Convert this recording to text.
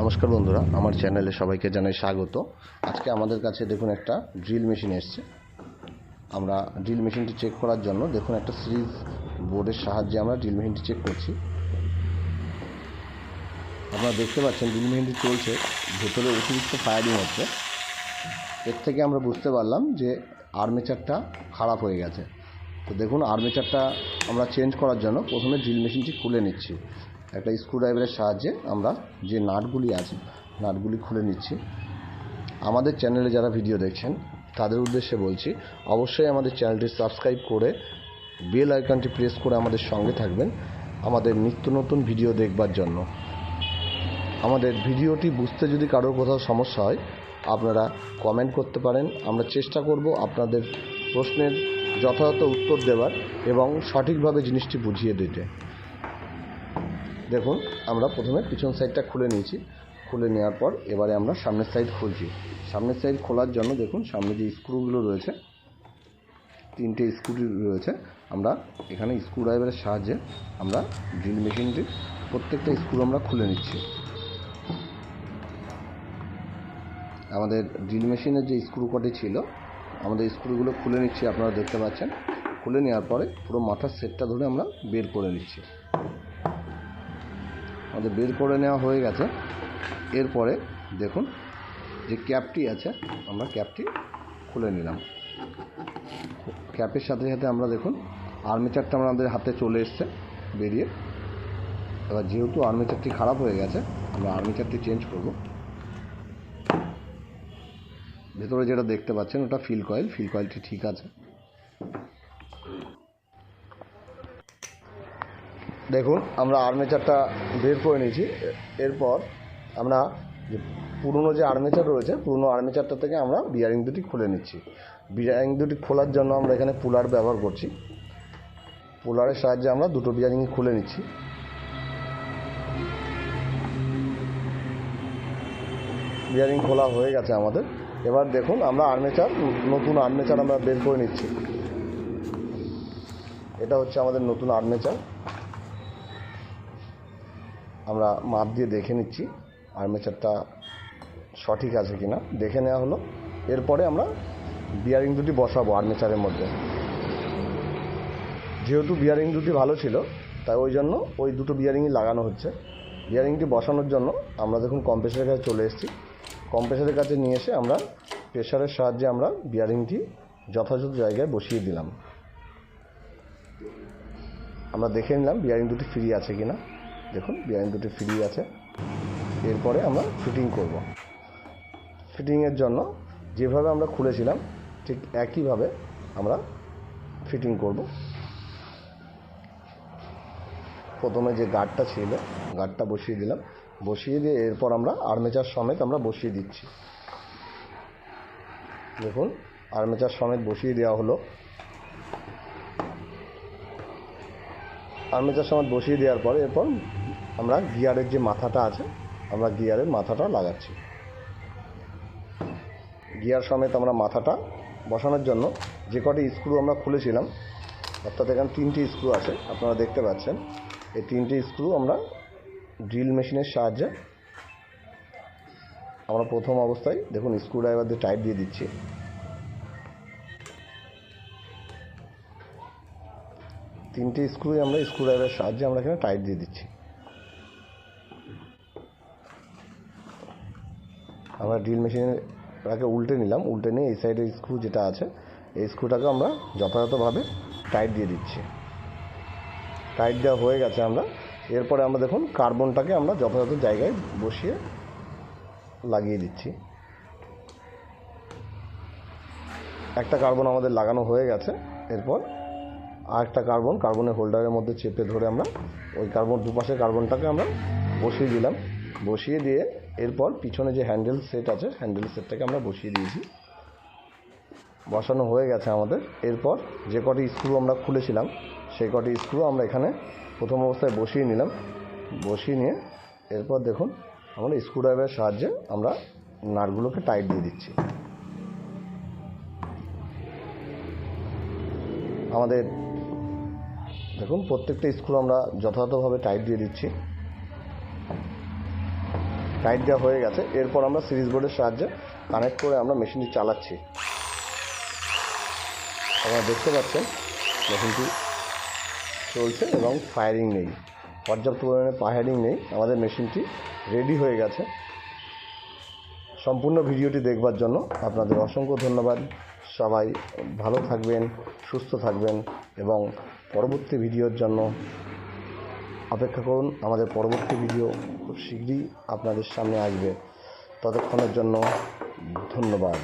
নমস্কার বন্ধুরা, আমার চ্যানেলে সবাইকে জানাই স্বাগত। আজকে আমাদের কাছে দেখুন একটা ড্রিল মেশিন এসেছে। আমরা ড্রিল মেশিনটি চেক করার জন্য দেখুন একটা সিরিজ বোর্ডের সাহায্যে আমরা ড্রিল মেশিনটি চেক করছি। আপনারা দেখতে পাচ্ছেন ড্রিল মেশিনটি চলছে, ভেতরে অতিরিক্ত ফায়ারিং হচ্ছে। এর থেকে আমরা বুঝতে পারলাম যে আর্মেচারটা খারাপ হয়ে গেছে। তো দেখুন আর্মেচারটা আমরা চেঞ্জ করার জন্য প্রথমে ড্রিল মেশিনটি খুলে নিচ্ছি। একটা স্ক্রুড্রাইভারের সাহায্যে আমরা যে নাটগুলি আছে নাটগুলি খুলে নিচ্ছি। আমাদের চ্যানেলে যারা ভিডিও দেখছেন তাদের উদ্দেশ্যে বলছি, অবশ্যই আমাদের চ্যানেলটি সাবস্ক্রাইব করে বেল আইকনটি প্রেস করে আমাদের সঙ্গে থাকবেন আমাদের নিত্য নতুন ভিডিও দেখবার জন্য। আমাদের ভিডিওটি বুঝতে যদি কারোর কোথাও সমস্যা হয় আপনারা কমেন্ট করতে পারেন। আমরা চেষ্টা করব আপনাদের প্রশ্নের যথাযথ উত্তর দেওয়ার এবং সঠিকভাবে জিনিসটি বুঝিয়ে দিতে। দেখুন আমরা প্রথমে পিছন সাইডটা খুলে নিয়েছি। খুলে নেওয়ার পর এবারে আমরা সামনের সাইড খুলছি। সামনের সাইড খোলার জন্য দেখুন সামনে যে স্ক্রুগুলো রয়েছে, 3টে স্ক্রু রয়েছে। আমরা এখানে স্ক্রুড্রাইভারের সাহায্যে আমরা ড্রিল মেশিনটির প্রত্যেকটা স্ক্রু আমরা খুলে নিচ্ছি। আমাদের ড্রিল মেশিনের যে স্ক্রু কটি ছিল আমাদের স্ক্রুগুলো খুলে নিচ্ছি। আপনারা দেখতে পাচ্ছেন খুলে নেওয়ার পরে পুরো মাথার সেটটা ধরে আমরা বের করে নিচ্ছি। আমাদের বের করে নেওয়া হয়ে গেছে। এরপরে দেখুন যে ক্যাপটি আছে আমরা ক্যাপটি খুলে নিলাম। ক্যাপের সাথে সাথে আমরা দেখুন আর্মেচারটা আমাদের হাতে চলে এসছে বেরিয়ে। এবার যেহেতু আর্মেচারটি খারাপ হয়ে গেছে আমরা আর্মেচারটি চেঞ্জ করব। ভেতরে যেটা দেখতে পাচ্ছেন ওটা ফিল কয়েলটি ঠিক আছে। দেখুন আমরা আর্মেচারটা বের করে নিয়েছি। এরপর আমরা যে পুরনো যে আর্মেচার রয়েছে পুরনো আর্মেচারটা থেকে আমরা বিয়ারিং দুটি খুলে নিচ্ছি। বিয়ারিং দুটি খোলার জন্য আমরা এখানে পুলার ব্যবহার করছি। পুলারের সাহায্যে আমরা দুটো বিয়ারিং খুলে নিচ্ছি। বিয়ারিং খোলা হয়ে গেছে আমাদের। এবার দেখুন আমরা নতুন আর্মেচার আমরা বের করে নিচ্ছি। এটা হচ্ছে আমাদের নতুন আর্মেচার। আমরা মাপ দিয়ে দেখে নিচ্ছি আর্মেচারটা সঠিক আছে কিনা, দেখে নেওয়া হলো। এরপরে আমরা বিয়ারিং দুটি বসাবো আর্মেচারের মধ্যে। যেহেতু বিয়ারিং দুটি ভালো ছিল তাই ওই জন্য ওই দুটো বিয়ারিংই লাগানো হচ্ছে। বিয়ারিংটি বসানোর জন্য আমরা দেখুন কম্প্রেসারের কাছে চলে এসেছি। কম্প্রেসারের কাছে নিয়ে এসে আমরা প্রেসারের সাহায্যে আমরা বিয়ারিংটি যথাযথ জায়গায় বসিয়ে দিলাম। আমরা দেখে নিলাম বিয়ারিং দুটি ফ্রি আছে কিনা। দেখুন বিয়ারিং দুটি ফ্রি আছে। এরপরে আমরা ফিটিং করব। ফিটিংয়ের জন্য যেভাবে আমরা খুলেছিলাম ঠিক একইভাবে আমরা ফিটিং করব। প্রথমে যে গার্ডটা ছিল গার্ডটা বসিয়ে দিলাম। বসিয়ে দিয়ে এরপর আমরা আর্মেচার সমেত আমরা বসিয়ে দিচ্ছি। দেখুন আর্মেচার সমেত বসিয়ে দেওয়া হলো। আর্মেচার সমেত বসিয়ে দেওয়ার পরে এরপর আমরা গিয়ারের যে মাথাটা আছে আমরা গিয়ারের মাথাটা লাগাচ্ছি। গিয়ার সমেত আমরা মাথাটা বসানোর জন্য যে কটি স্ক্রু আমরা খুলেছিলাম, অর্থাৎ এখানে 3টে স্ক্রু আছে আপনারা দেখতে পাচ্ছেন। এই 3টে স্ক্রু আমরা ড্রিল মেশিনের সাহায্যে আমরা প্রথম অবস্থায় দেখুন স্ক্রুড্রাইভার দিয়ে টাইট দিয়ে দিচ্ছি। তিনটে স্ক্রুই আমরা স্ক্রুড্রাইভারের সাহায্যে আমরা এখানে টাইট দিয়ে দিচ্ছি। আমরা ড্রিল মেশিনটাকে উল্টে নিলাম। উল্টে নিয়ে এই সাইডের স্ক্রু যেটা আছে এই স্ক্রুটাকে আমরা যথাযথভাবে টাইট দিয়ে দিচ্ছি। টাইট দেওয়া হয়ে গেছে আমরা। এরপরে আমরা দেখুন কার্বনটাকে আমরা যথাযথ জায়গায় বসিয়ে লাগিয়ে দিচ্ছি। একটা কার্বন আমাদের লাগানো হয়ে গেছে। এরপর আরেকটা কার্বনের হোল্ডারের মধ্যে চেপে ধরে আমরা ওই দুপাশের কার্বনটাকে আমরা বসিয়ে দিলাম। বসিয়ে দিয়ে এরপর পিছনে যে হ্যান্ডেল সেট আছে হ্যান্ডেল সেটটাকে আমরা বসিয়ে দিয়েছি। বসানো হয়ে গেছে আমাদের। এরপর যে কটি স্ক্রু আমরা খুলেছিলাম সেই কটি স্ক্রু আমরা এখানে প্রথম অবস্থায় বসিয়ে নিলাম। বসিয়ে নিয়ে এরপর দেখুন আমরা স্ক্রুড্রাইভারের সাহায্যে আমরা নাটগুলোকে টাইট দিয়ে দিচ্ছি। আমাদের দেখুন প্রত্যেকটা স্ক্রু আমরা যথাযথভাবে টাইট দিয়ে দিচ্ছি। টাইট দেওয়া হয়ে গেছে। এরপর আমরা সিরিজ বোর্ডের সাহায্যে কানেক্ট করে আমরা মেশিনটি চালাচ্ছি। আপনারা দেখতে পাচ্ছেন মেশিনটি চলছে এবং ফায়ারিং নেই, পর্যাপ্ত পরিমাণে ফায়ারিং নেই। আমাদের মেশিনটি রেডি হয়ে গেছে। সম্পূর্ণ ভিডিওটি দেখবার জন্য আপনাদের অসংখ্য ধন্যবাদ। সবাই ভালো থাকবেন, সুস্থ থাকবেন এবং পরবর্তী ভিডিওর জন্য অপেক্ষা করুন। আমাদের পরবর্তী ভিডিও খুব শীঘ্রই আপনাদের সামনে আসবে। ততক্ষণের জন্য ধন্যবাদ।